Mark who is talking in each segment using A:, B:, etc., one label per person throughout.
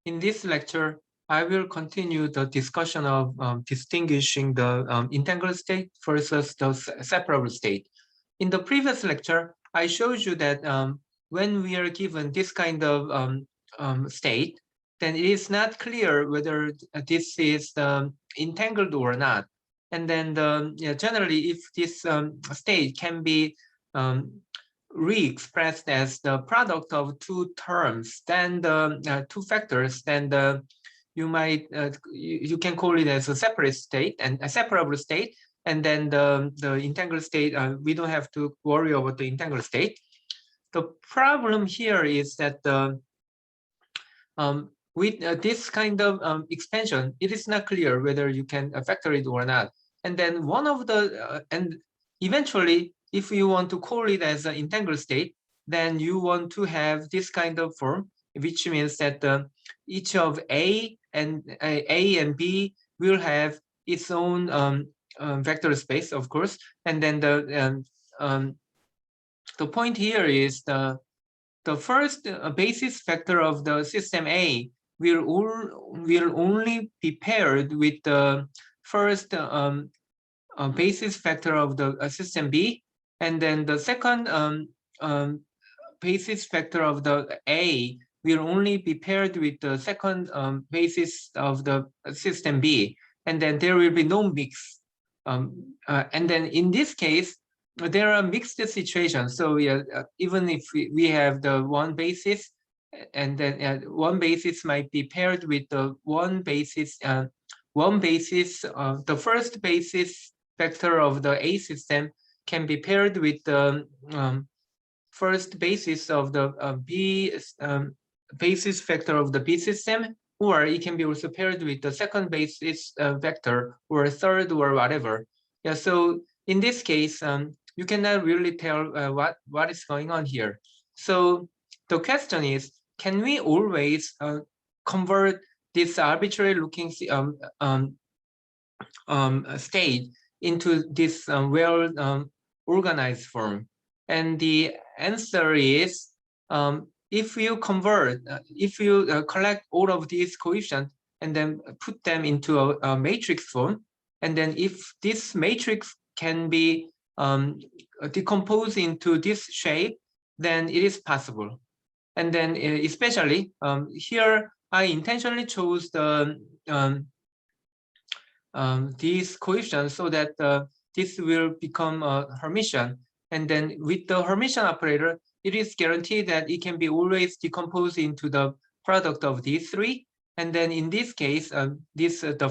A: In this lecture, I will continue the discussion of distinguishing the integral state versus the separable state. In the previous lecture, I showed you that when we are given this kind of state, then it is not clear whether this is entangled or not. And then generally, if this state can be re-expressed as the product of two terms, then the two factors, then you might you can call it as a separate state and a separable state, and then the entangled state, we don't have to worry about the entangled state. The problem here is that with this kind of expansion, it is not clear whether you can factor it or not. And then one of the and eventually, if you want to call it as an entangled state, then you want to have this kind of form, which means that each of A and B will have its own vector space, of course. And then the point here is the first basis vector of the system A will only be paired with the first basis vector of the system B, and then the second basis vector of the A will only be paired with the second basis of the system B, and then there will be no mix. And then in this case, there are mixed situations. So even if we have the one basis, and then one basis might be paired with the one basis, the first basis vector of the A system can be paired with the first basis of the basis vector of the B system, or it can be also paired with the second basis vector, or third, or whatever. Yeah. So in this case, you cannot really tell what is going on here. So the question is, can we always convert this arbitrary looking state into this well organized form? And the answer is, if you convert, if you collect all of these coefficients and then put them into a matrix form, and then if this matrix can be decomposed into this shape, then it is possible. And then especially here, I intentionally chose the these coefficients so that this will become a Hermitian. And then with the Hermitian operator, it is guaranteed that it can be always decomposed into the product of these three. And then in this case, the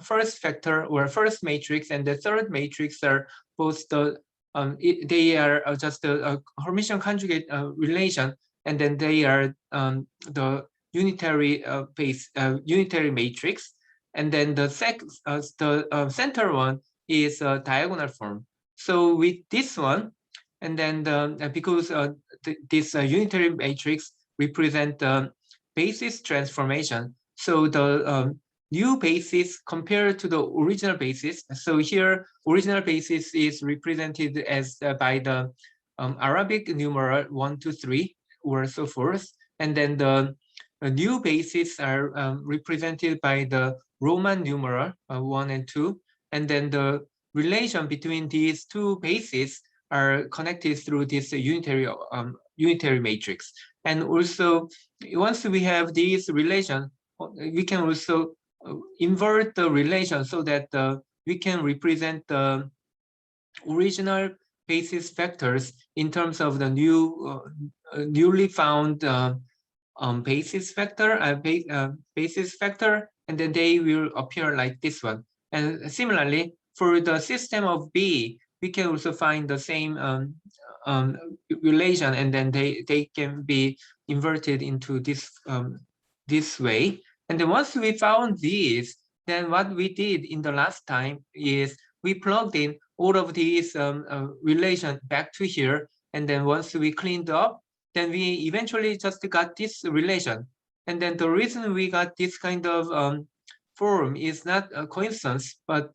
A: first vector or first matrix and the third matrix are both the they are just a Hermitian conjugate relation, and then they are the unitary unitary matrix. And then the center one is a diagonal form. So with this one, and then because this unitary matrix represent the basis transformation, so the new basis compared to the original basis. So here, original basis is represented as by the Arabic numeral 1, 2, 3, or so forth, and then the new bases are represented by the Roman numeral 1 and 2, and then the relation between these two bases are connected through this unitary matrix. And also, once we have these relations, we can also invert the relation so that we can represent the original basis vectors in terms of the newly found basis vector, and then they will appear like this one. And similarly, for the system of B, we can also find the same relation, and then they can be inverted into this this way. And then once we found these, then what we did in the last time is we plugged in all of these relations back to here, and then once we cleaned up, then we eventually just got this relation. And then the reason we got this kind of form is not a coincidence, but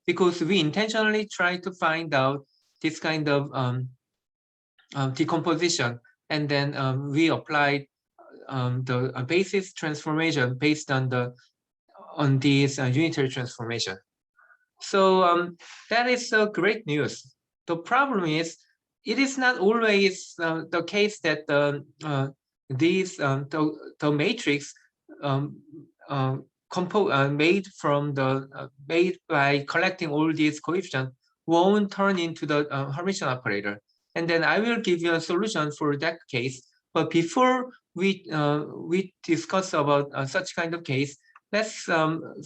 A: because we intentionally try to find out this kind of decomposition, and then we applied basis transformation based on this unitary transformation. So that is great news. The problem is, it is not always the case that the matrix made by collecting all these coefficients won't turn into the Hermitian operator. And then I will give you a solution for that case. But before we discuss about such kind of case, let's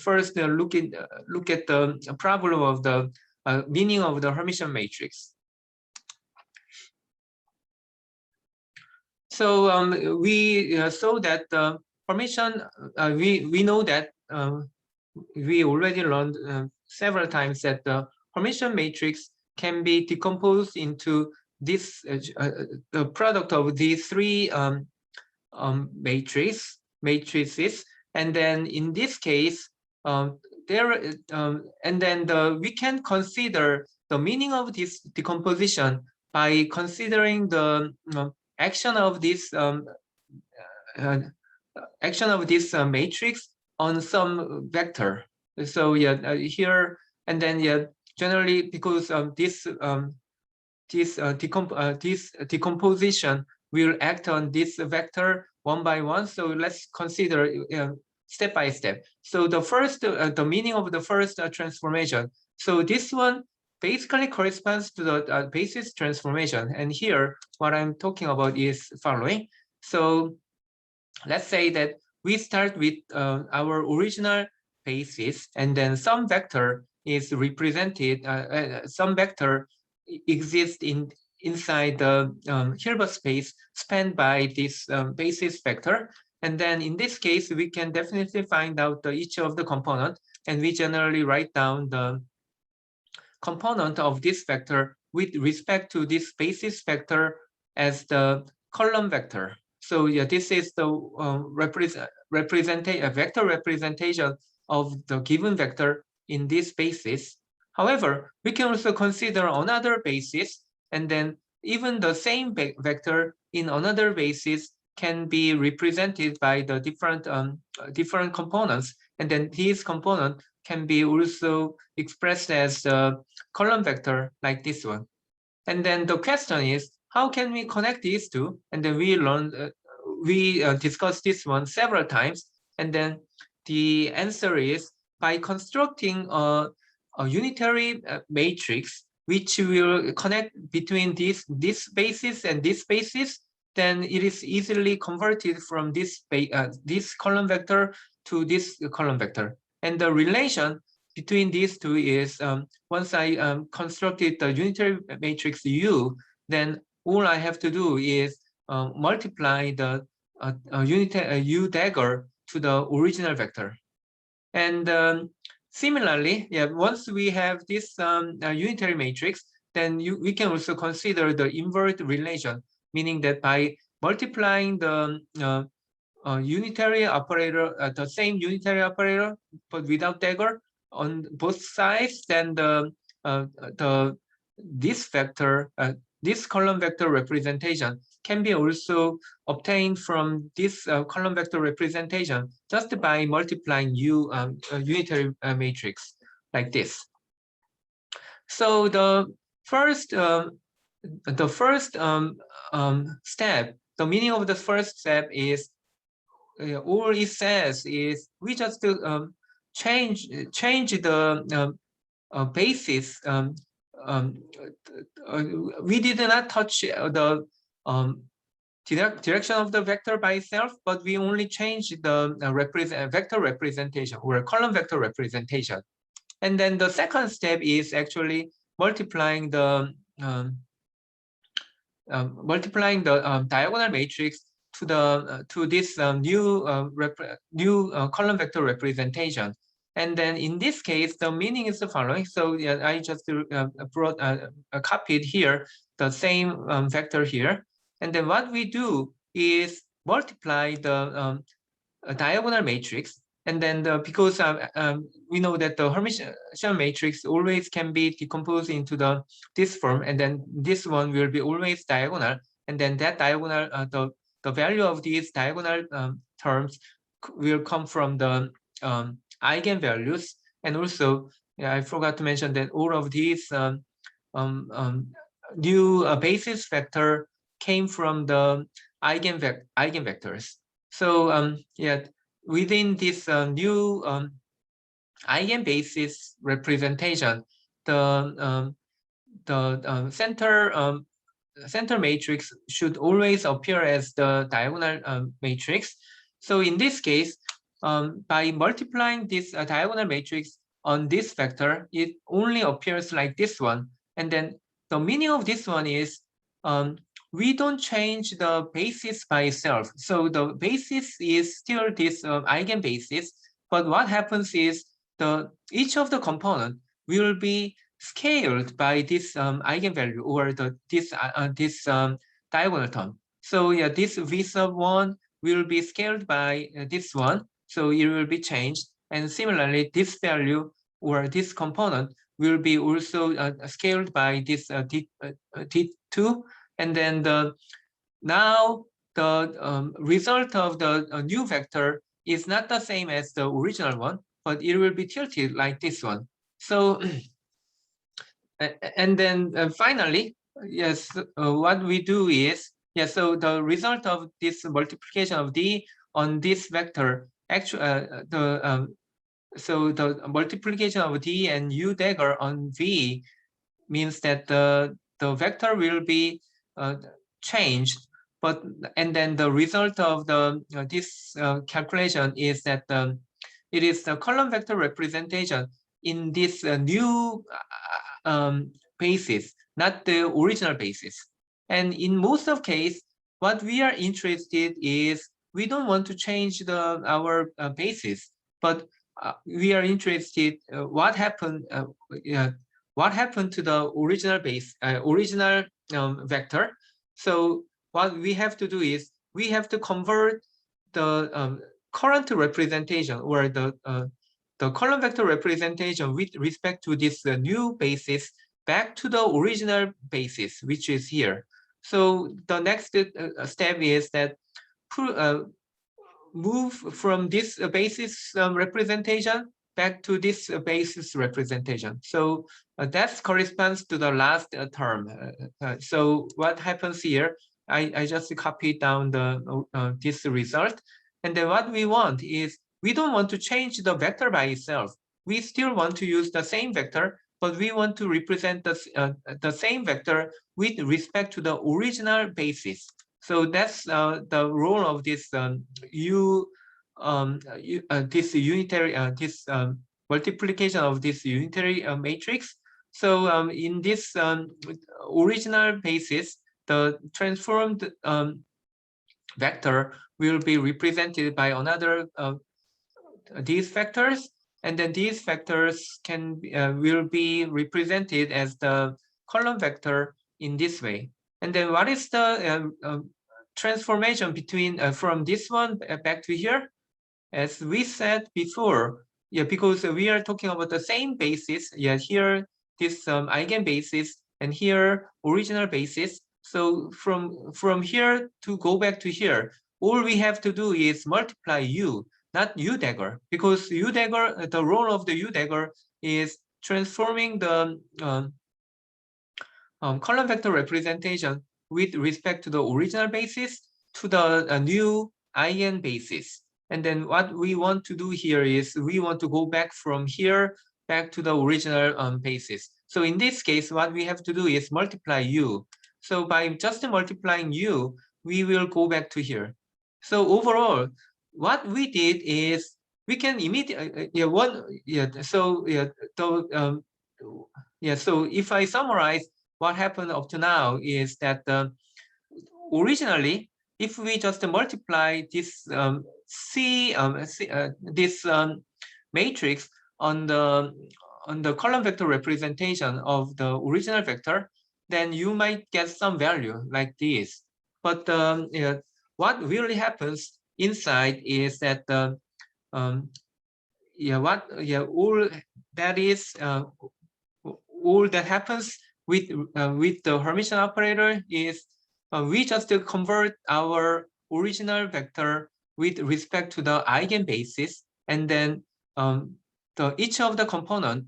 A: first look at the problem of the meaning of the Hermitian matrix. So we saw that the Hermitian, we know that we already learned several times that the Hermitian matrix can be decomposed into this the product of these three matrices, and then in this case, we can consider the meaning of this decomposition by considering the action of this matrix on some vector. So here, and then generally because this decomposition will act on this vector one by one. So let's consider step by step. So the first, the meaning of the first transformation. So this one basically corresponds to the basis transformation. And here, what I'm talking about is following. So let's say that we start with our original basis, and then some vector is represented, some vector exists inside the Hilbert space spanned by this basis vector. And then in this case, we can definitely find out each of the component, and we generally write down the component of this vector with respect to this basis vector as the column vector. So this is the vector representation of the given vector in this basis. However, we can also consider another basis, and then even the same vector in another basis can be represented by the different components, and then these components can be also expressed as the column vector like this one. And then the question is, how can we connect these two? And then we learned, we discussed this one several times, and then the answer is by constructing a unitary matrix which will connect between this basis and this basis, then it is easily converted from this column vector to this column vector. And the relation between these two is once I constructed the unitary matrix U, then all I have to do is multiply the U dagger to the original vector. And similarly, once we have this unitary matrix, then we can also consider the invert relation, meaning that by multiplying the unitary operator, the same unitary operator, but without dagger on both sides, then this vector, this column vector representation can be also obtained from this column vector representation just by multiplying unitary matrix like this. So the first step, the meaning of the first step is, all it says is we just change the basis. We did not touch the direction of the vector by itself, but we only changed the vector representation or column vector representation. And then the second step is actually multiplying the diagonal matrix to this new column vector representation. And then in this case, the meaning is the following. So I just copied here the same vector here. And then what we do is multiply the diagonal matrix. And then because we know that the Hermitian matrix always can be decomposed into this form, and then this one will be always diagonal. And then that diagonal, the the value of these diagonal terms will come from the eigenvalues, and also I forgot to mention that all of these new basis vector came from the eigenvectors. So yeah, within this new eigenbasis representation, the center matrix should always appear as the diagonal matrix. So in this case, by multiplying this diagonal matrix on this vector, it only appears like this one. And then the meaning of this one is we don't change the basis by itself. So the basis is still this eigenbasis, but what happens is each of the component will be scaled by this eigenvalue or this diagonal term. So yeah, this v sub 1 will be scaled by this one, so it will be changed. And similarly, this value or this component will be also scaled by this d2. And then now the result of the new vector is not the same as the original one, but it will be tilted like this one. So and then finally, yes, what we do is, yeah, so the result of this multiplication of d on this vector, actually so the multiplication of d and u dagger on v means that the vector will be changed, but and then the result of the this calculation is that it is the column vector representation in this new basis, not the original basis. And in most of case, what we are interested is we don't want to change our basis, but we are interested what happened to the original vector. So what we have to do is we have to convert the current representation or the column vector representation with respect to this new basis back to the original basis, which is here. So the next step is that move from this basis representation back to this basis representation. So that corresponds to the last term. So what happens here, I just copied down this result. And then what we want is, we don't want to change the vector by itself. We still want to use the same vector, but we want to represent the same vector with respect to the original basis. So that's the role of this multiplication of this unitary matrix. So in this original basis, the transformed vector will be represented by another these vectors, and then these vectors will be represented as the column vector in this way. And then what is the transformation between from this one back to here? As we said before, yeah, because we are talking about the same basis. Yeah, here this eigenbasis and here original basis. So from here to go back to here, all we have to do is multiply u, not u dagger, because u dagger, the role of the u dagger is transforming the column vector representation with respect to the original basis to the new eigenbasis. And then what we want to do here is we want to go back from here back to the original basis. So in this case, what we have to do is multiply u. So by just multiplying u, we will go back to here. So overall, what we did is we can immediately so if I summarize what happened up to now is that originally, if we just multiply this this matrix on the column vector representation of the original vector, then you might get some value like this. But what really happens inside is that all that happens with the Hermitian operator is we just convert our original vector with respect to the eigenbasis, and then each of the component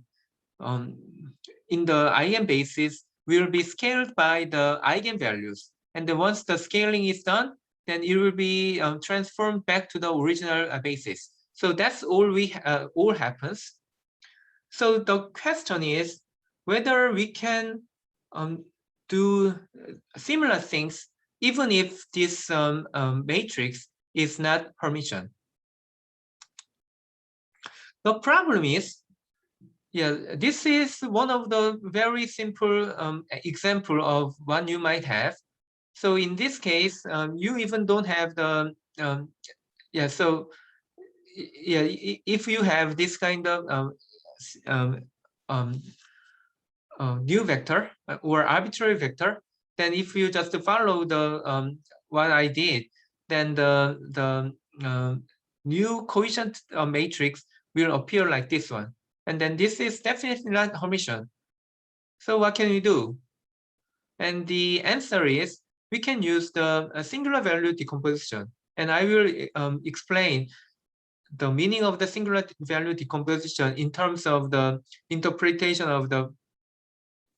A: in the eigenbasis will be scaled by the eigenvalues. And then once the scaling is done, then it will be transformed back to the original basis. So that's all happens. So the question is whether we can do similar things even if this matrix is not Hermitian. The problem is, this is one of the very simple example of what you might have. So in this case, you even don't have the if you have this kind of new vector or arbitrary vector, then if you just follow the what I did, then the new coefficient matrix will appear like this one, and then this is definitely not Hermitian. So what can we do? And the answer is we can use the singular value decomposition, and I will explain the meaning of the singular value decomposition in terms of the interpretation of the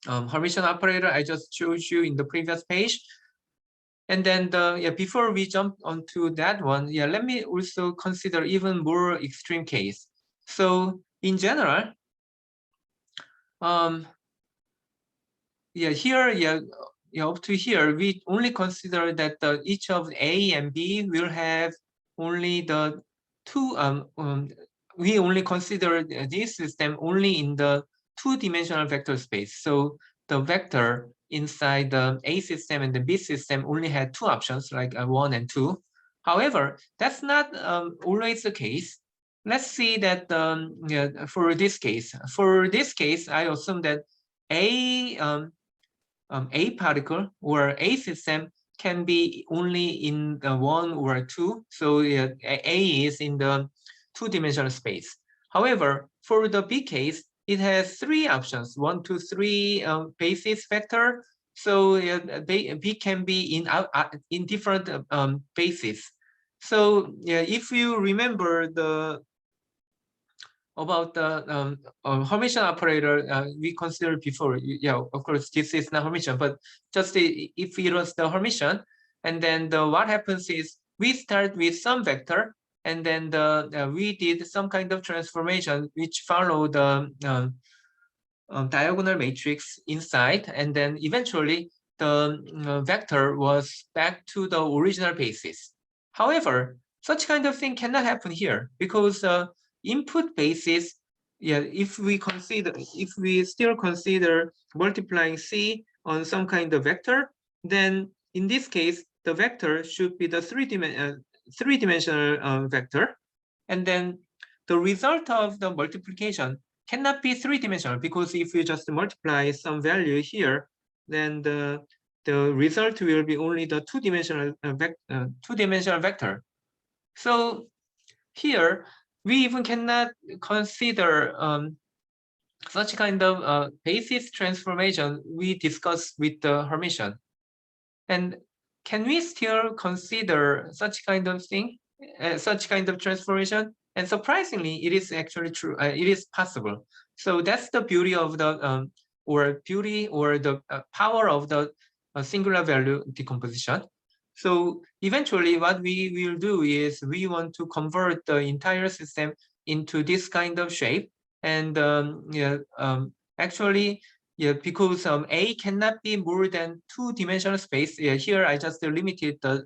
A: Hermitian operator I just showed you in the previous page. And then before we jump onto that one, let me also consider even more extreme case. So in general, here, up to here, we only consider that each of A and B will have only the two. We only consider this system only in the two-dimensional vector space. So the vector inside the A system and the B system only had two options, like 1 and 2. However, that's not always the case. Let's see that for this case. For this case, I assume that A particle or A system can be only in the 1 or 2. So A is in the two-dimensional space. However, for the B case, it has three options, 1, 2, 3 basis vector. So B can be in different bases. So if you remember about the Hermitian operator we considered before, of course this is not Hermitian, but just if it was the Hermitian, and then what happens is we start with some vector, and then we did some kind of transformation which follow the diagonal matrix inside, and then eventually the vector was back to the original basis. However, such kind of thing cannot happen here because input basis, if we still consider multiplying C on some kind of vector, then in this case the vector should be the three-dimensional vector, and then the result of the multiplication cannot be three-dimensional, because if you just multiply some value here, then the result will be only the two-dimensional vector. So here we even cannot consider such kind of basis transformation we discussed with the Hermitian. And can we still consider such kind of thing, such kind of transformation? And surprisingly, it is actually true. It is possible. So that's the beauty of the power of the singular value decomposition. So eventually, what we will do is we want to convert the entire system into this kind of shape, and actually, because A cannot be more than two-dimensional space. Here I just limited the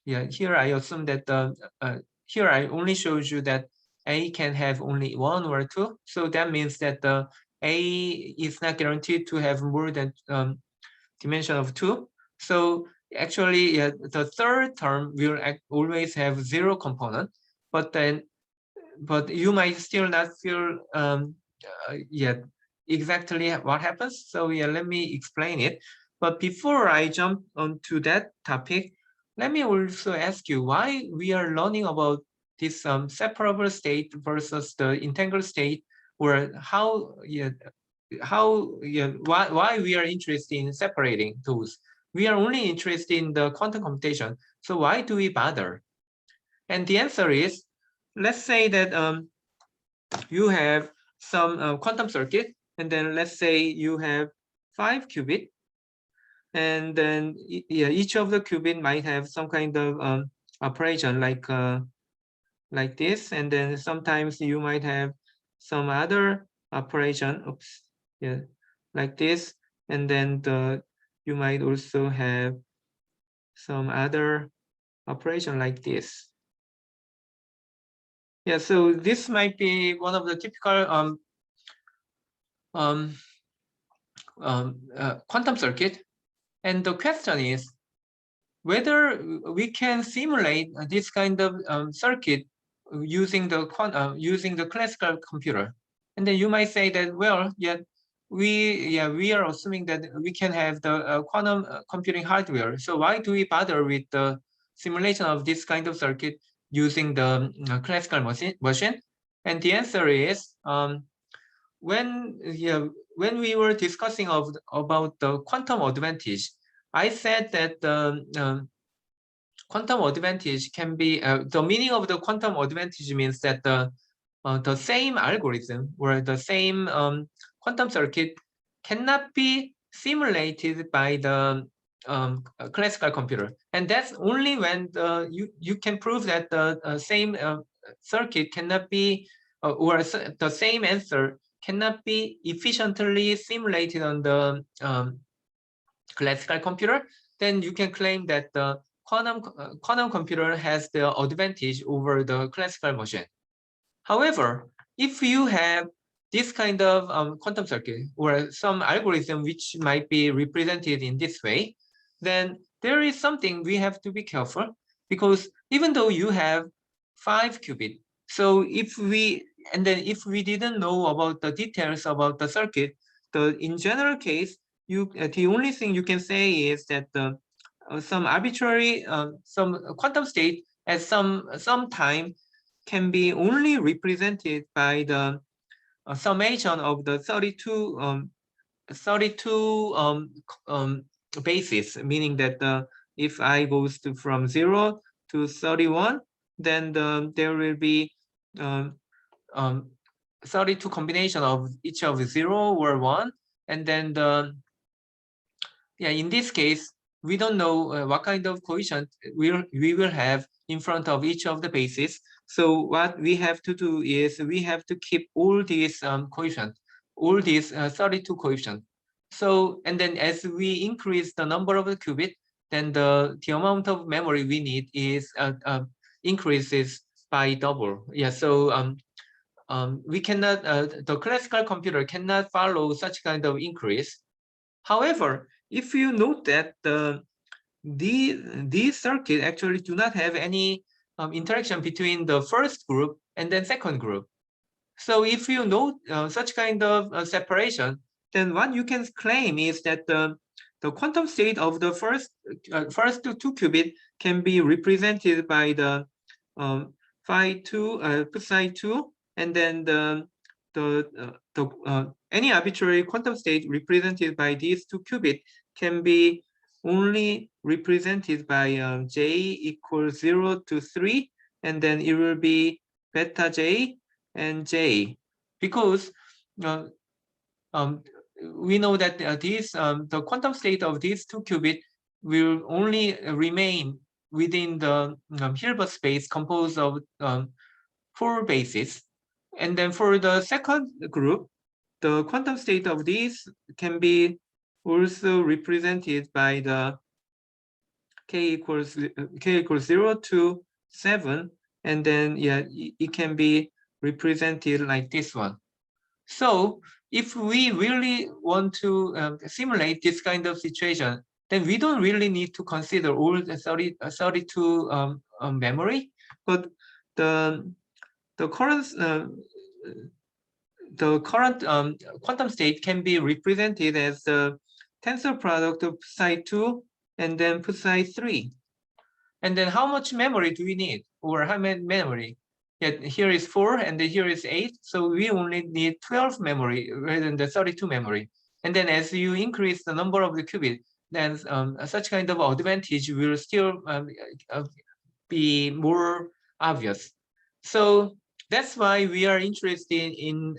A: here I assume that here I only showed you that A can have only 1 or 2. So that means that the A is not guaranteed to have more than dimension of 2. So actually, the third term will always have 0 component, but you might still not feel yet exactly what happens. So let me explain it. But before I jump onto that topic, let me also ask you why we are learning about this separable state versus the entangled state, or why we are interested in separating those. We are only interested in the quantum computation, So why do we bother? And the answer is, let's say that you have some quantum circuit, and then let's say you have 5 qubit, and then yeah, each of the qubit might have some kind of operation like this, and then sometimes you might have some other operation, oops, yeah, like this, and then you might also have some other operation like this. Yeah, so this might be one of the typical quantum circuit. And the question is whether we can simulate this kind of circuit using the classical computer. And then you might say that, well, we are assuming that we can have the quantum computing hardware. So why do we bother with the simulation of this kind of circuit using the classical machine? And the answer is when we were discussing about the quantum advantage, I said that the quantum advantage can be the meaning of the quantum advantage means that the same algorithm or the same quantum circuit cannot be simulated by the classical computer, and that's only when you can prove that the same circuit cannot be or the same answer cannot be efficiently simulated on the classical computer. Then you can claim that the quantum computer has the advantage over the classical machine. However, if you have this kind of quantum circuit or some algorithm which might be represented in this way, then there is something we have to be careful, because even though you have 5 qubit, so if we didn't know about the details about the circuit, in general case, the only thing you can say is that some arbitrary some quantum state at some time can be only represented by the summation of the 32 bases, meaning that if I goes from 0 to 31, then there will be 32 combination of each of 0 or 1, and then in this case we don't know what kind of coefficient we will have in front of each of the bases. So what we have to do is we have to keep all these coefficients, all these 32 coefficients. So, and then as we increase the number of the qubit, then the amount of memory we need is increases by double. Yeah, so we cannot, the classical computer cannot follow such kind of increase. However, if you note that these circuits actually do not have any interaction between the first group and then second group. So if you note such kind of separation, then what you can claim is that the quantum state of the first two qubit can be represented by the psi 2, and then any arbitrary quantum state represented by these two qubits can be only represented by j equals 0 to 3, and then it will be beta j and j, because we know that the quantum state of these two qubits will only remain within the Hilbert space composed of 4 bases. And then for the second group, the quantum state of these can be also represented by the k equals 0 to 7, and then it can be represented like this one. So if we really want to simulate this kind of situation, then we don't really need to consider all the 32 memory, but the current quantum state can be represented as the tensor product of psi 2 and then psi 3. And then how much memory do we need, or how many memory? Here is 4 and then here is 8, so we only need 12 memory rather than the 32 memory. And then as you increase the number of the qubit, then such kind of advantage will still be more obvious. So that's why we are interested in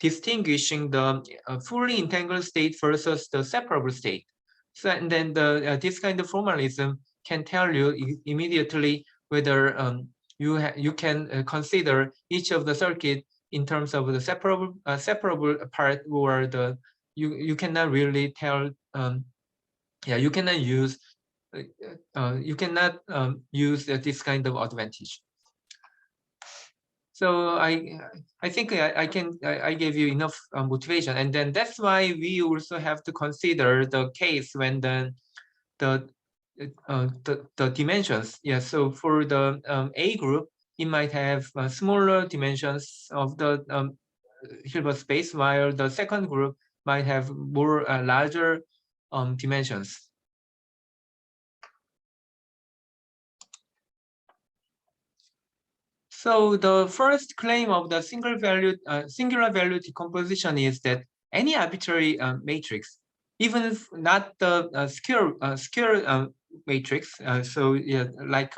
A: distinguishing the fully entangled state versus the separable state. So, and then this kind of formalism can tell you immediately whether you can consider each of the circuit in terms of the separable part, or the you cannot really tell. You cannot use this kind of advantage. So I think I gave you enough motivation, and then that's why we also have to consider the case when the dimensions. Yeah. So for the A group, it might have smaller dimensions of the Hilbert space, while the second group might have more larger dimensions. So the first claim of the singular value decomposition is that any arbitrary matrix, even if not the square matrix, so yeah, like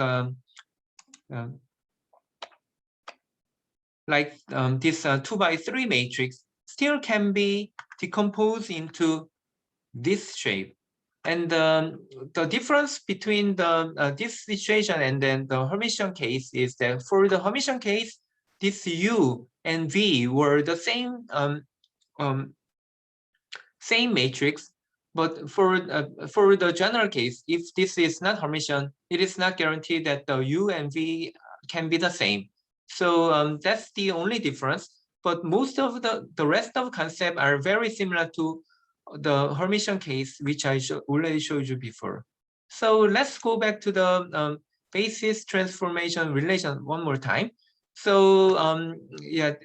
A: this 2x3 matrix, still can be decomposed into this shape. And the difference between this situation and then the Hermitian case is that for the Hermitian case, this U and V were the same matrix, but for the general case, if this is not Hermitian, it is not guaranteed that the U and V can be the same. So that's the only difference. But most of the rest of concepts are very similar to the Hermitian case, which I already showed you before. So let's go back to the basis transformation relation one more time. So yeah,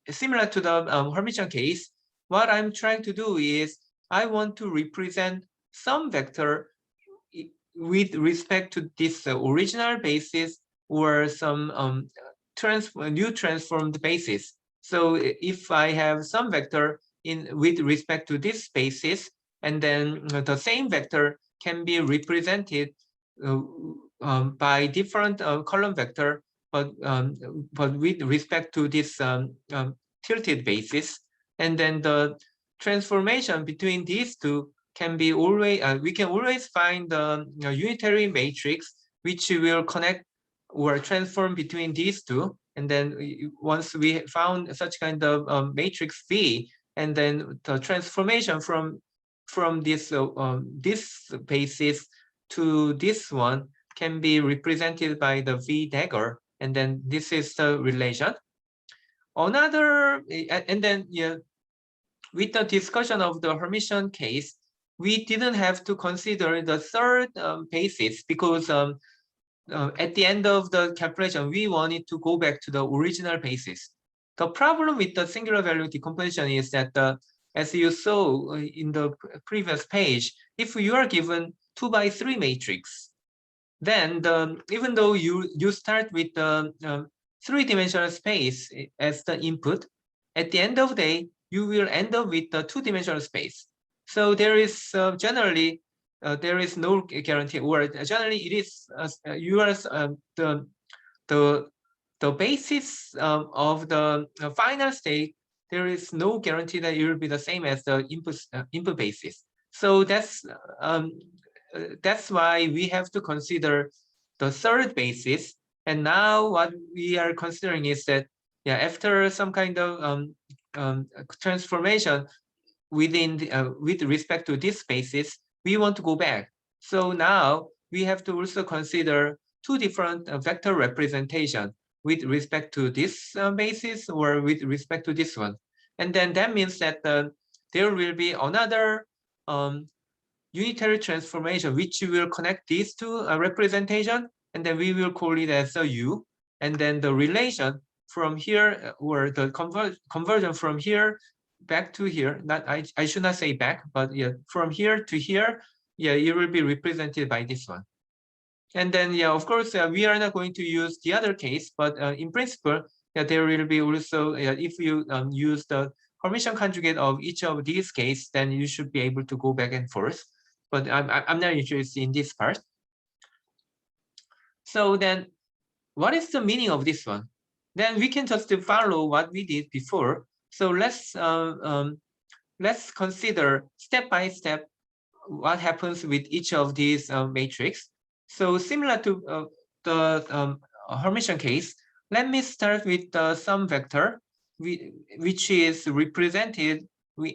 A: similar to the Hermitian case, what I'm trying to do is I want to represent some vector with respect to this original basis or some new transformed basis. So if I have some vector with respect to this basis, and then the same vector can be represented by different column vector, but with respect to this tilted basis, and then the transformation between these two can be always we can always find the unitary matrix which will connect or transform between these two. And then once we found such kind of matrix V, and then the transformation from this this basis to this one can be represented by the V dagger, and then this is the relation. Another, and then yeah, with the discussion of the Hermitian case, we didn't have to consider the third basis because at the end of the calculation, we wanted to go back to the original basis. The problem with the singular value decomposition is that, as you saw in the previous page, if you are given 2x3 matrix, then even though you start with the three-dimensional space as the input, at the end of the day, you will end up with the two-dimensional space. So there is generally there is no guarantee, or generally it is you are the basis of the final state. There is no guarantee that it will be the same as the input basis. So that's why we have to consider the third basis. And now what we are considering is that, yeah, after some kind of transformation within the, with respect to this basis, we want to go back. So now we have to also consider two different vector representation with respect to this basis or with respect to this one. And then that means that there will be another unitary transformation which will connect these two representation, and then we will call it as a U. And then the relation from here, or the conversion from here back to here, not I should not say back, but yeah, from here to here, yeah, it will be represented by this one. And then, yeah, of course, we are not going to use the other case, but in principle, yeah, there will be also, if you use the Hermitian conjugate of each of these cases, then you should be able to go back and forth. but I'm not interested in this part. So then, what is the meaning of this one? Then we can just follow what we did before. So let's consider step by step what happens with each of these matrix. So similar to the Hermitian case, let me start with the sum vector, which is represented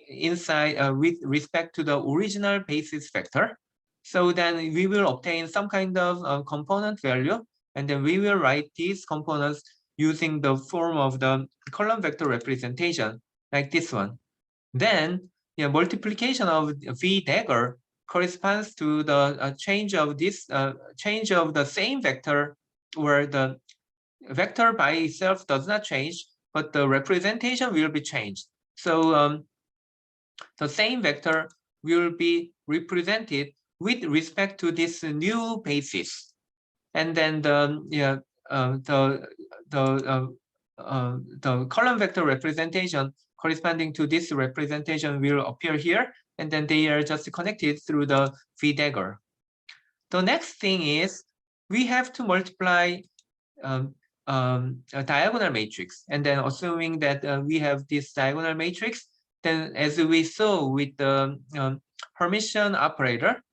A: inside with respect to the original basis vector. So then we will obtain some kind of component value, and then we will write these components using the form of the column vector representation, like this one. Then multiplication of V dagger corresponds to the change of this change of the same vector, where the vector by itself does not change, but the representation will be changed. So the same vector will be represented with respect to this new basis, and then the column vector representation corresponding to this representation will appear here, and then they are just connected through the V dagger. The next thing is we have to multiply a diagonal matrix, and then assuming that we have this diagonal matrix, then as we saw with the Hermitian operator,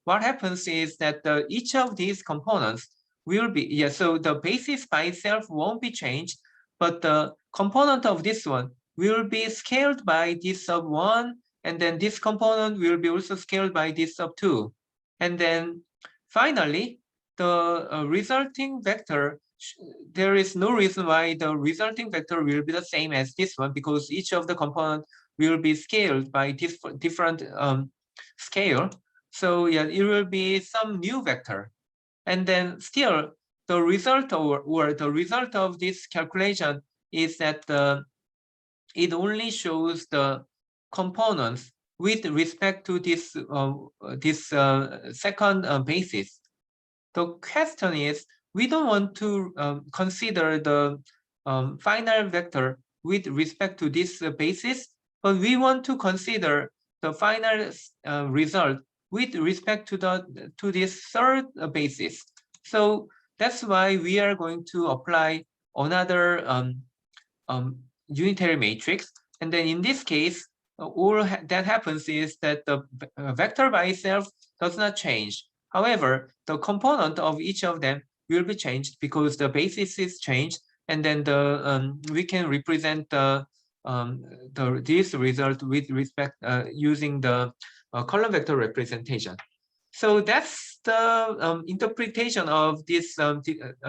A: what happens is that each of these components will be, so the basis by itself won't be changed, but the component of this one will be scaled by this sub 1, and then this component will be also scaled by this sub 2. And then finally, the resulting vector, there is no reason why the resulting vector will be the same as this one, because each of the components will be scaled by different scale. So yeah, it will be some new vector. And then still the result or the result of this calculation is that it only shows the components with respect to this second basis. The question is, we don't want to consider the final vector with respect to this basis, but we want to consider the final result with respect to this third basis. So that's why we are going to apply another unitary matrix. And then in this case, all that happens is that the vector by itself does not change. However, the component of each of them will be changed because the basis is changed, and then we can represent this result with respect using the column vector representation. So that's the interpretation of this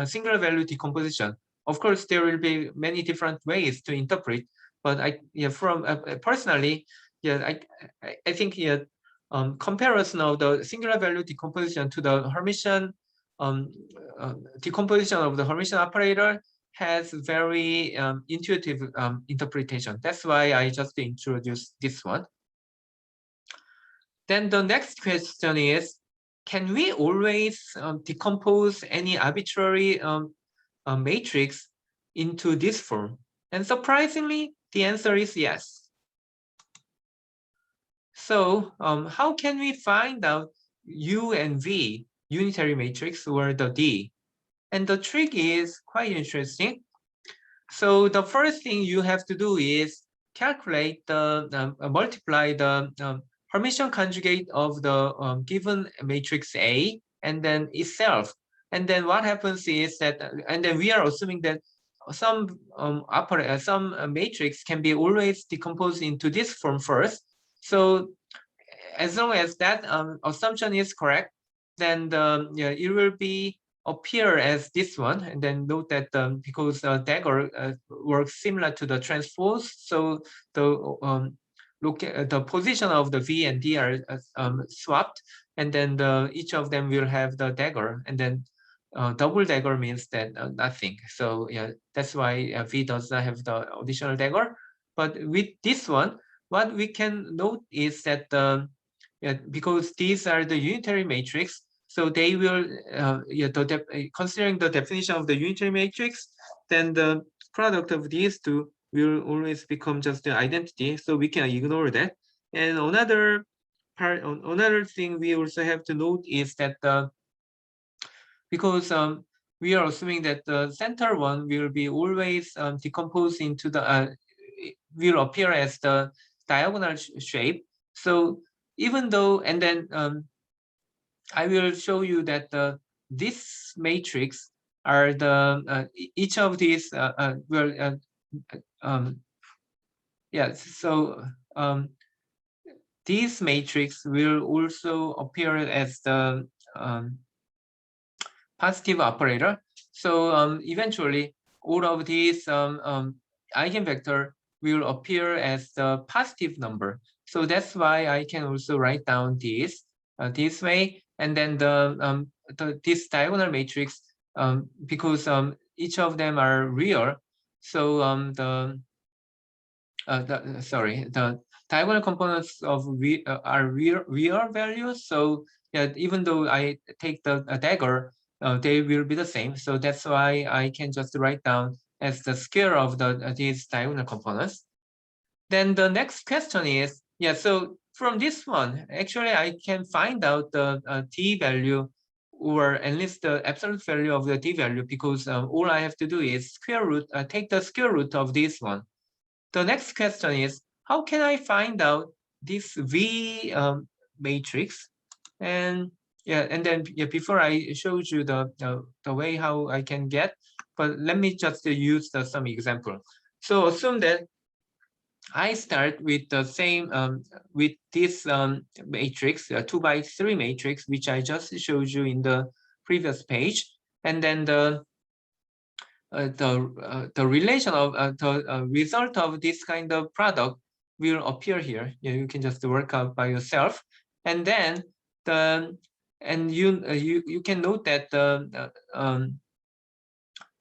A: singular value decomposition. Of course, there will be many different ways to interpret, but personally, I think comparison of the singular value decomposition to the Hermitian decomposition of the Hermitian operator has very intuitive interpretation. That's why I just introduced this one. Then the next question is, can we always decompose any arbitrary matrix into this form? And surprisingly, the answer is yes. So how can we find out U and V unitary matrix or the D? And the trick is quite interesting. So the first thing you have to do is calculate multiply the Hermitian conjugate of the given matrix A and then itself. And then what happens is that, and then we are assuming that some matrix can be always decomposed into this form first. So as long as that assumption is correct, then it will be appear as this one. And then note that because dagger works similar to the transpose, so the look at the position of the V and D are swapped, and then each of them will have the dagger, and then double dagger means that nothing. So yeah, that's why V does not have the additional dagger. But with this one, what we can note is that because these are the unitary matrix, so they will considering the definition of the unitary matrix, then the product of these two will always become just the identity, so we can ignore that. And another another thing we also have to note is that because we are assuming that the center one will be always decomposed into the will appear as the diagonal shape. So even though, and then I will show you that this matrix are the each of these will yeah. So these matrix will also appear as the positive operator. So eventually, all of these eigenvector will appear as the positive number. So that's why I can also write down this way, and then this diagonal matrix because each of them are real. So the diagonal components of are real values. So yeah, even though I take the dagger, they will be the same. So that's why I can just write down as the square of these diagonal components. Then the next question is, yeah, so from this one, actually I can find out the d value, or at least the absolute value of the d value, because all I have to do is take the square root of this one. The next question is, how can I find out this V matrix? And yeah, and then yeah, before I showed you the way how I can get, but let me just use some example. So assume that I start with the same with this matrix, 2x3 matrix, which I just showed you in the previous page, and then the relation of the result of this kind of product will appear here. Yeah, you can just work out by yourself, and then you can note that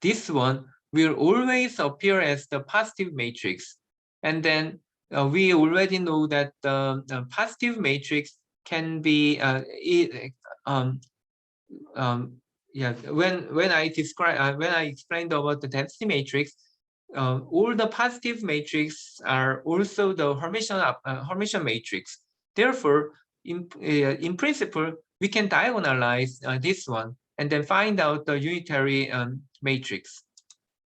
A: this one will always appear as the positive matrix, and then we already know that the positive matrix can be yeah, when I explained about the density matrix, all the positive matrix are also the Hermitian matrix. Therefore, in principle, we can diagonalize this one and then find out the unitary matrix.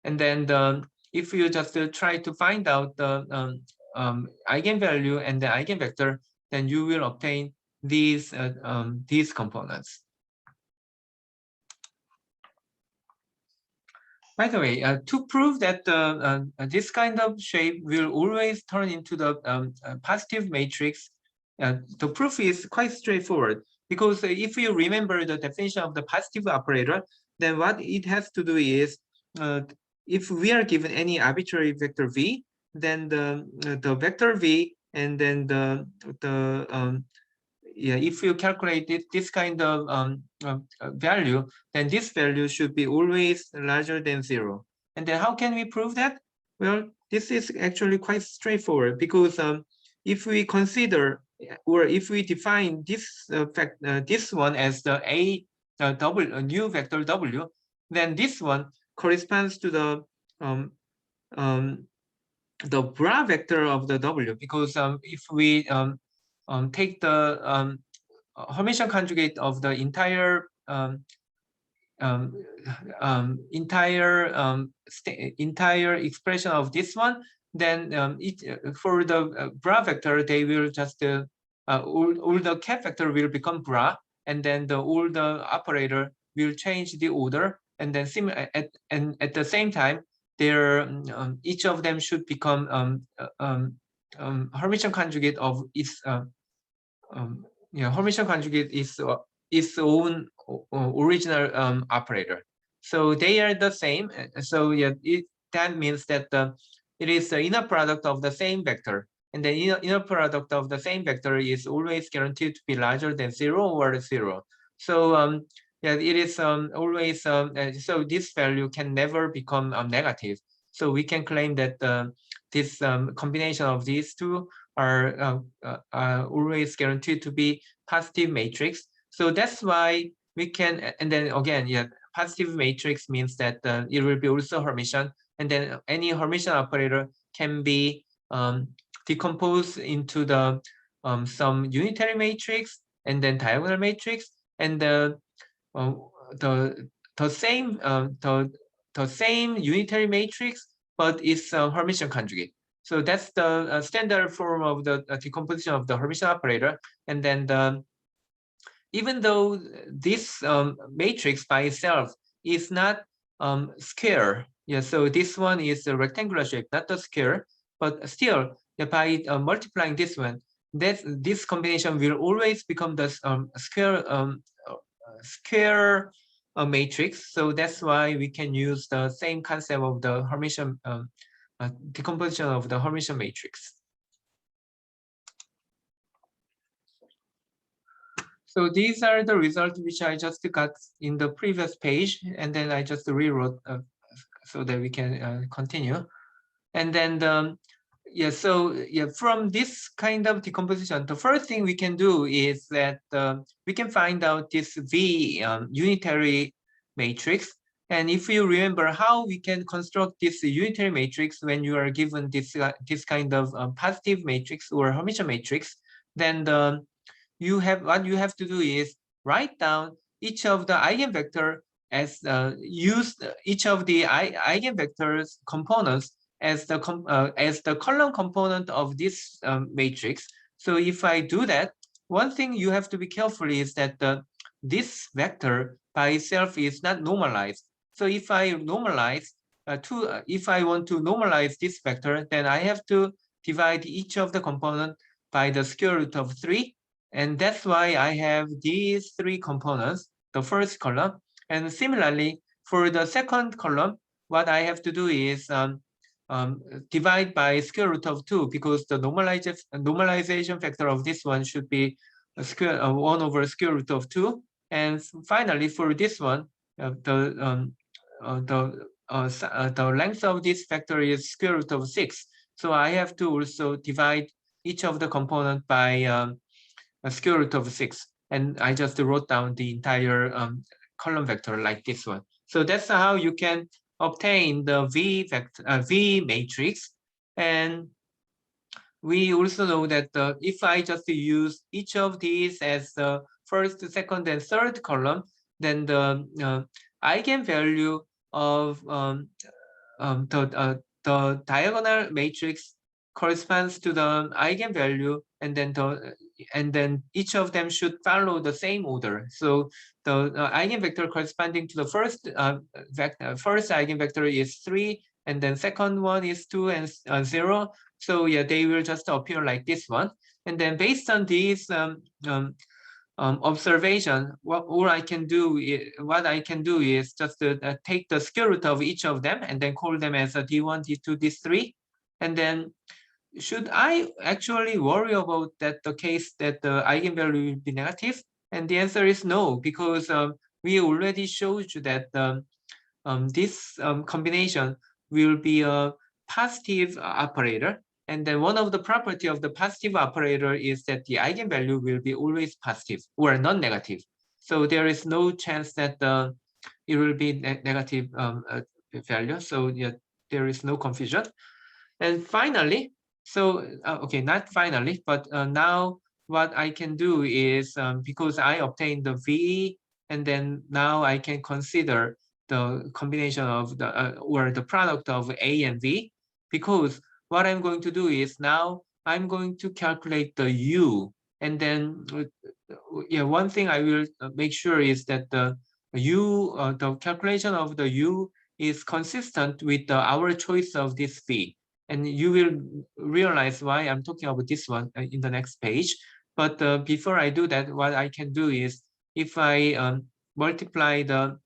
A: And then if you just try to find out the eigenvalue and the eigenvector, then you will obtain these components. By the way, to prove that this kind of shape will always turn into the positive matrix, the proof is quite straightforward. Because if you remember the definition of the positive operator, then what it has to do is, if we are given any arbitrary vector v, then the vector v and then yeah, if you calculate this kind of value, then this value should be always larger than 0. And then how can we prove that? Well, this is actually quite straightforward, because if we consider, or if we define this this one as the new vector w, then this one corresponds to the bra vector of the w, because if we take the Hermitian conjugate of the entire entire expression of this one, then for the bra vector, they will just all the cap vector will become bra, and then all the operator will change the order, and then at the same time, their each of them should become Hermitian conjugate of its Hermitian conjugate is its own original operator. So they are the same. So yeah, that means that it is the inner product of the same vector, and the inner product of the same vector is always guaranteed to be larger than 0 or 0. So yeah, it is always so this value can never become negative. So we can claim that this combination of these two are always guaranteed to be positive matrix. So that's why we can, and then again, yeah, positive matrix means that it will be also Hermitian, and then any Hermitian operator can be decomposed into the some unitary matrix and then diagonal matrix, and the same the same unitary matrix, but it's a Hermitian conjugate. So that's the standard form of the decomposition of the Hermitian operator. And then even though this matrix by itself is not square, yeah, so this one is a rectangular shape, not the square, but still, yeah, by multiplying this one, this combination will always become the square matrix. So that's why we can use the same concept of the Hermitian decomposition of the Hermitian matrix. So these are the results which I just got in the previous page, and then I just rewrote so that we can continue. And then from this kind of decomposition, the first thing we can do is that we can find out this V unitary matrix. And if you remember how we can construct this unitary matrix when you are given this kind of positive matrix or Hermitian matrix, then what you have to do is write down each of the eigenvector as use each of the eigenvectors components as the column component of this matrix. So if I do that, one thing you have to be careful is that this vector by itself is not normalized. So if I normalize if I want to normalize this vector, then I have to divide each of the component by the square root of 3. And that's why I have these 3 components, the first column. And similarly, for the second column, what I have to do is divide by square root of 2, because the normalization factor of this one should be 1 over square root of 2. And finally, for this one, the length of this factor is square root of 6. So I have to also divide each of the component by square root of 6. And I just wrote down the entire column vector like this one. So that's how you can obtain the V matrix. And we also know that if I just use each of these as the first, second, and third column, then the eigenvalue of the diagonal matrix corresponds to the eigenvalue, and then each of them should follow the same order. So the eigenvector corresponding to the first eigenvector is 3, and then second one is 2 and 0. So yeah, they will just appear like this one. And then based on these observation, what I can do is just take the square root of each of them and then call them as a D1, D2, D3. And then should I actually worry about the case that the eigenvalue will be negative? And the answer is no, because we already showed you that this combination will be a positive operator. And then one of the property of the positive operator is that the eigenvalue will be always positive or non-negative. So there is no chance that it will be negative value. So yeah, there is no confusion. And finally, so okay, not finally, but now what I can do is because I obtained the V, and then now I can consider the combination of the or the product of A and V, because what I'm going to do is now I'm going to calculate the U, and then yeah, one thing I will make sure is that the U, the calculation of the U is consistent with our choice of this V. And you will realize why I'm talking about this one in the next page. But before I do that, what I can do is if I multiply the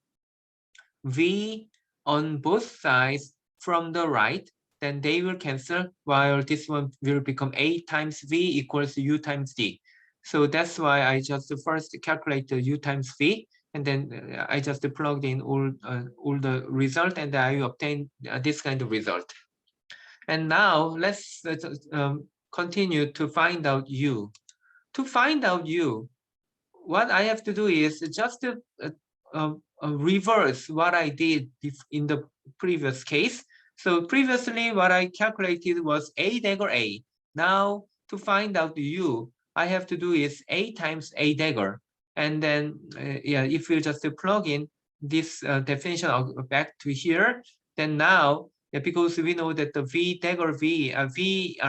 A: V on both sides from the right, then they will cancel, while this one will become A times V equals U times D. So that's why I just first calculate the U times V, and then I just plugged in all the result, and I obtain this kind of result. And now let's continue to find out U. To find out U, what I have to do is just to reverse what I did in the previous case. So previously what I calculated was A dagger A. Now to find out U, I have to do is A times A dagger. And then, yeah, if you just plug in this definition back to here, then now, yeah, because we know that the V dagger V, V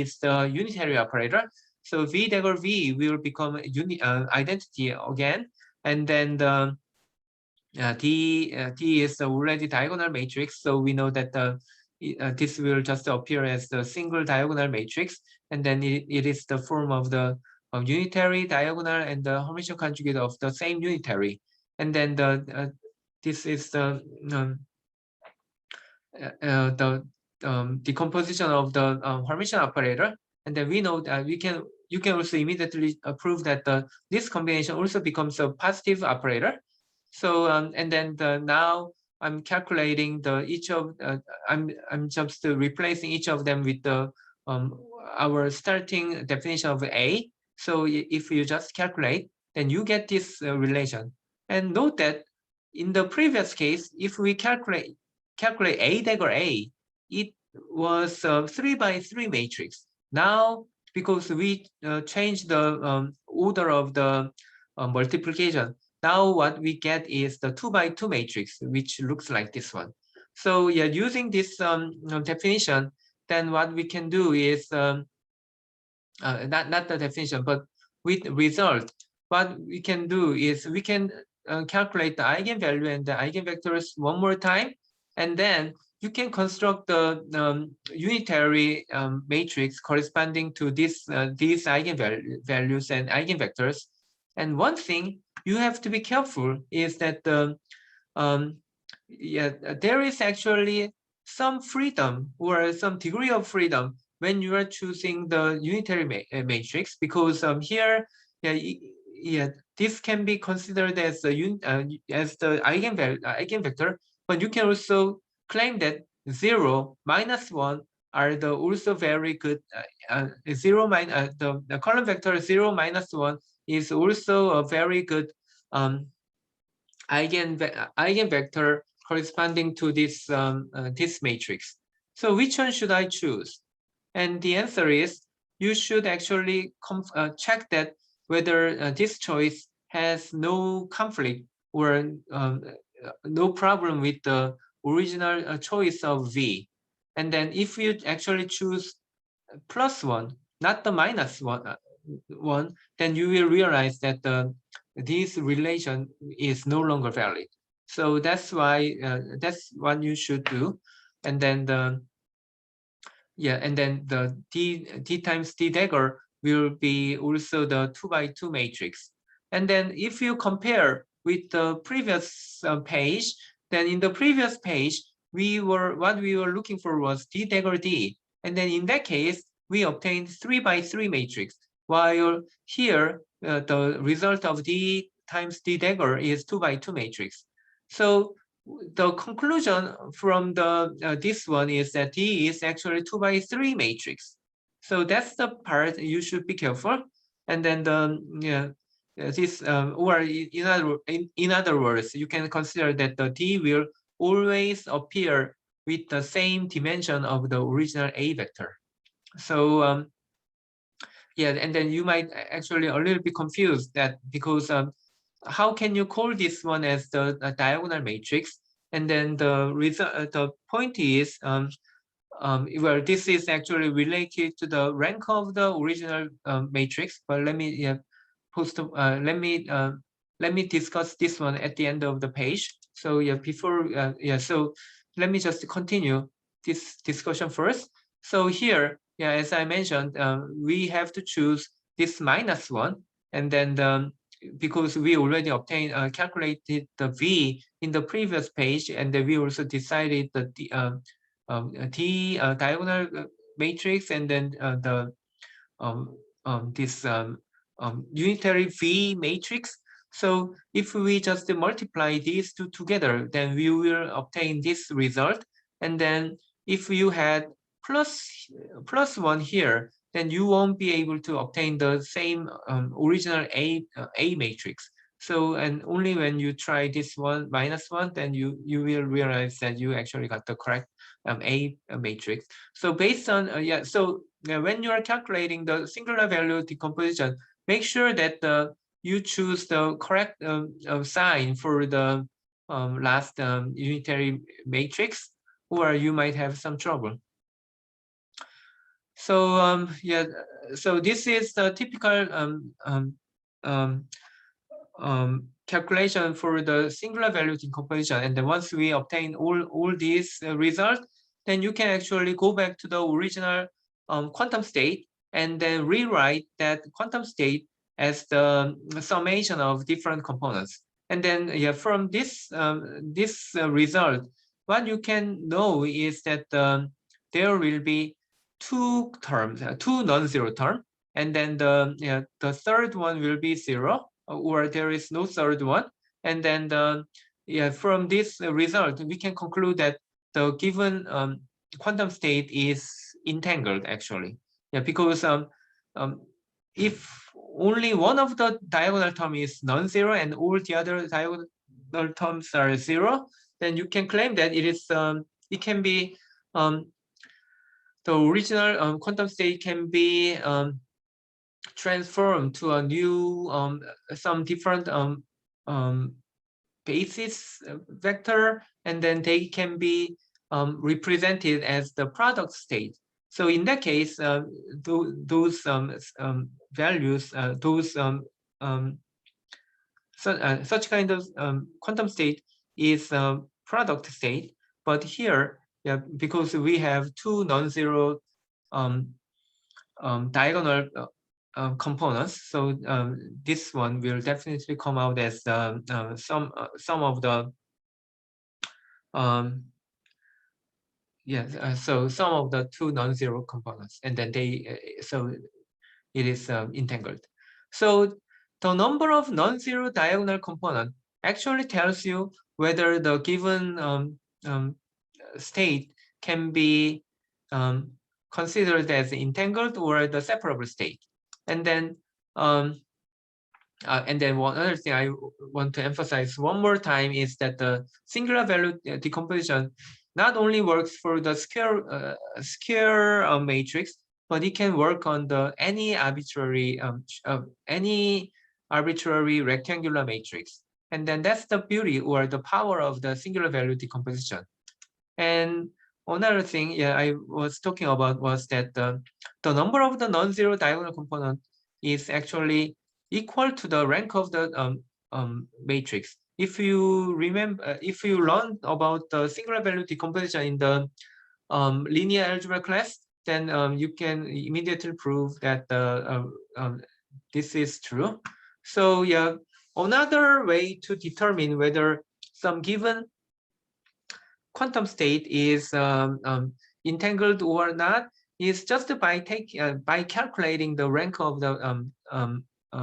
A: is the unitary operator. So V dagger V will become identity again. And then the D is already diagonal matrix. So we know that this will just appear as the single diagonal matrix. And then it is the form of the unitary, diagonal, and the Hermitian conjugate of the same unitary. And then this is the decomposition of the Hermitian operator. And then we know that you can also immediately prove that this combination also becomes a positive operator. So and then now I'm calculating I'm just replacing each of them with our starting definition of A. So if you just calculate, then you get this relation. And note that in the previous case, if we calculate A dagger A, it was 3x3 matrix. Now, because we changed the order of the multiplication, now what we get is the 2x2 matrix, which looks like this one. So yeah, using this definition, then what we can do is not the definition, but with result, what we can do is we can calculate the eigenvalue and the eigenvectors one more time, and then you can construct the unitary matrix corresponding to these eigenvalues and eigenvectors. And one thing you have to be careful is that there is actually some freedom or some degree of freedom when you are choosing the unitary matrix, because here, this can be considered as the eigenvector, but you can also claim that 0, -1 are the also very good. 0 minus the column vector 0, -1 is also a very good eigenvector corresponding to this this matrix. So which one should I choose? And the answer is you should actually check that whether this choice has no conflict or no problem with the original choice of V. And then if you actually choose +1, not the -1, then you will realize that this relation is no longer valid. So that's why that's what you should do. And then the D times D dagger will be also the 2x2 matrix. And then if you compare with the previous page, then in the previous page what we were looking for was D dagger D. And then in that case, we obtained 3x3 matrix, while here the result of D times D dagger is 2x2 matrix. So the conclusion from this one is that D is actually 2x3 matrix. So that's the part you should be careful. And then or in other words, you can consider that the D will always appear with the same dimension of the original A vector. So and then you might actually a little bit confused that because how can you call this one as the diagonal matrix? And then the point is, well, this is actually related to the rank of the original matrix. But let me let me discuss this one at the end of the page. So so let me just continue this discussion first. So here, as I mentioned, we have to choose this -1, and then because we already calculated the V in the previous page, and then we also decided the diagonal matrix, and then this unitary V matrix. So if we just multiply these two together, then we will obtain this result. And then if you had +1 here, then you won't be able to obtain the same original A matrix. So, and only when you try this one -1, then you will realize that you actually got the correct A matrix. So based on when you are calculating the singular value decomposition, make sure that you choose the correct sign for the last unitary matrix, or you might have some trouble. So so this is the typical calculation for the singular value decomposition. And then once we obtain all these results, then you can actually go back to the original quantum state and then rewrite that quantum state as the summation of different components. And then from this result, what you can know is that there will be two terms, two non-zero terms, and then the third one will be 0, or there is no third one. And then from this result, we can conclude that the given quantum state is entangled actually. Because if only one of the diagonal term is non-zero and all the other diagonal terms are 0, then you can claim that it is it can be the original quantum state can be transformed to a new some different basis vector, and then they can be represented as the product state. So in that case, those values, such kind of quantum state is product state. But here, because we have two non-zero diagonal components, so this one will definitely come out as some of the so some of the two non-zero components, and then they so it is entangled. So the number of non-zero diagonal component actually tells you whether the given state can be considered as entangled or the separable state. And then one other thing I want to emphasize one more time is that the singular value decomposition not only works for the square matrix, but it can work on the any arbitrary rectangular matrix. And then that's the beauty or the power of the singular value decomposition. And another thing I was talking about was that the number of the non-zero diagonal component is actually equal to the rank of the matrix. If you remember, if you learn about the singular value decomposition in the linear algebra class, then you can immediately prove that this is true. So another way to determine whether some given quantum state is entangled or not is just by calculating the rank of the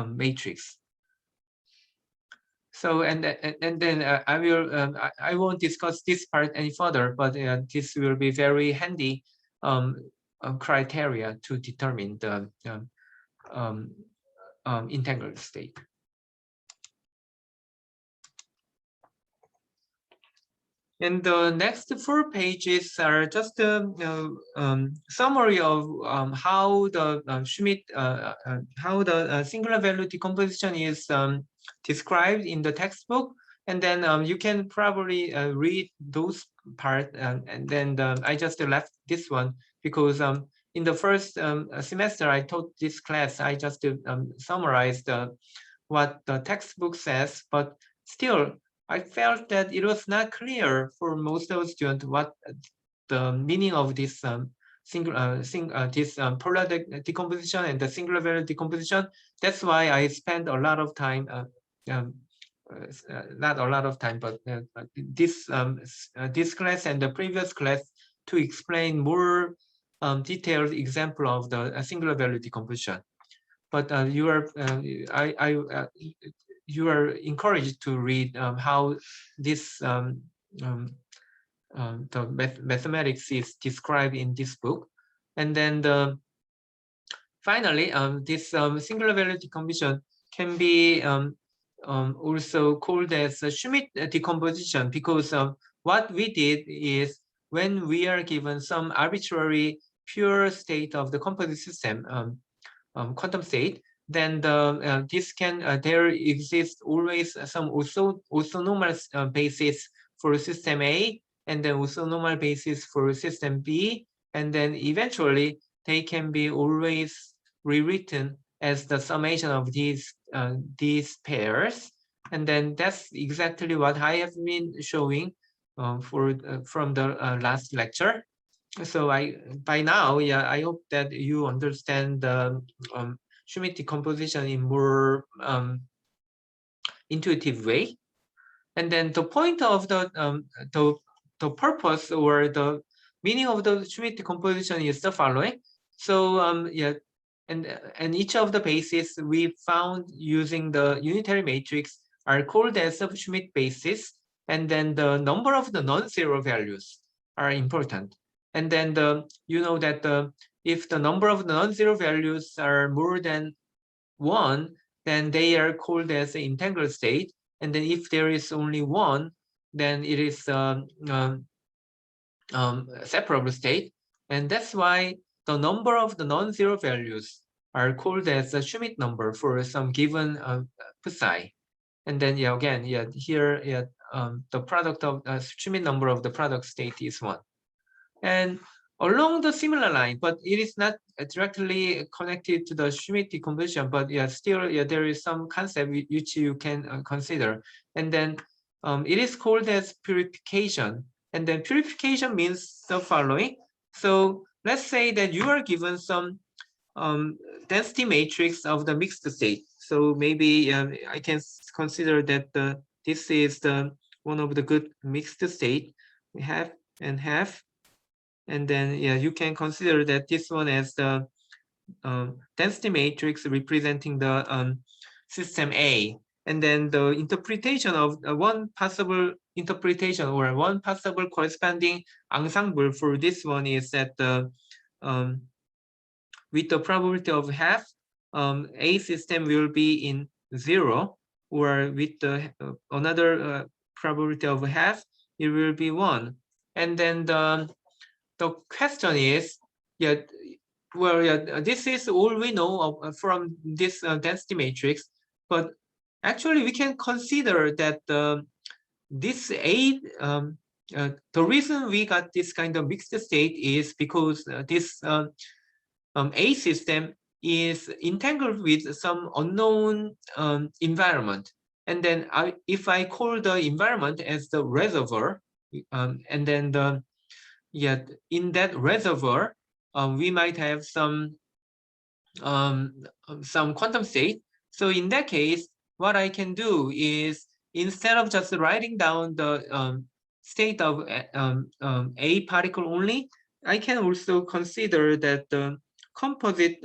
A: matrix. So and then I won't discuss this part any further, but this will be very handy criteria to determine the entangled state. And the next 4 pages are just a summary of how the Schmidt, how the singular value decomposition is described in the textbook. And then you can probably read those parts. And then I just left this one because in the first semester I taught this class, I just summarized what the textbook says, but still, I felt that it was not clear for most of the students what the meaning of this polar decomposition and the singular value decomposition. That's why I spent a lot of time, not a lot of time, but this class and the previous class to explain more detailed example of the singular value decomposition. But you are encouraged to read how this the mathematics is described in this book. And then finally, this singular value decomposition can be also called as a Schmidt decomposition, because what we did is, when we are given some arbitrary pure state of the composite system, quantum state, then this can there exists always some orthonormal basis for system A, and then orthonormal basis for system B, and then eventually they can be always rewritten as the summation of these pairs. And then that's exactly what I have been showing from the last lecture. So by now, yeah, I hope that you understand the Schmidt decomposition in more intuitive way. And then the point of the purpose or the meaning of the Schmidt decomposition is the following. So yeah, and each of the bases we found using the unitary matrix are called as Schmidt basis, and then the number of the non-zero values are important. And then you know that if the number of the non-zero values are more than 1, then they are called as an integral state. And then if there is only 1, then it is separable state. And that's why the number of the non-zero values are called as a Schmidt number for some given psi. And then yeah, again, yeah, here, yeah, the product of Schmidt number of the product state is 1. And along the similar line, but it is not directly connected to the Schmidt decomposition, but yeah, still, yeah, there is some concept which you can consider. And then it is called as purification. And then purification means the following. So let's say that you are given some density matrix of the mixed state. So maybe I can consider that this is the one of the good mixed state we have and have. And then yeah, you can consider that this one as the density matrix representing the system A. And then the interpretation of one possible interpretation or one possible corresponding ensemble for this one is that the with the probability of half, A system will be in 0, or with the another probability of half, it will be 1. And then the question is, yeah, well, yeah, this is all we know of, from this density matrix, but actually we can consider that this A, the reason we got this kind of mixed state is because this A system is entangled with some unknown environment. And then if I call the environment as the reservoir, and then in that reservoir, we might have some quantum state. So in that case, what I can do is, instead of just writing down the state of A particle only, I can also consider that the composite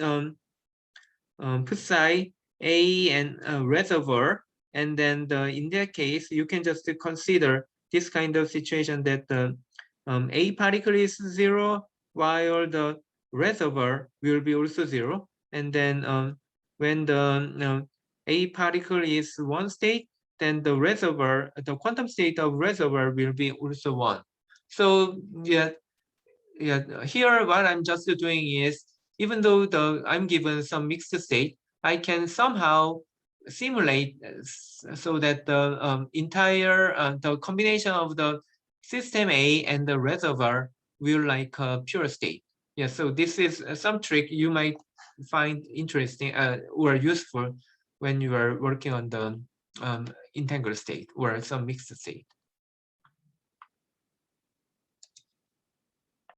A: psi A and reservoir, and then in that case, you can just consider this kind of situation that the A particle is 0, while the reservoir will be also 0. And then when the A particle is 1 state, then the reservoir, the quantum state of reservoir will be also 1. So yeah, here what I'm just doing is, even though I'm given some mixed state, I can somehow simulate so that the entire the combination of the system A and the reservoir will like a pure state. Yeah, so this is some trick you might find interesting or useful when you are working on the entangled state or some mixed state.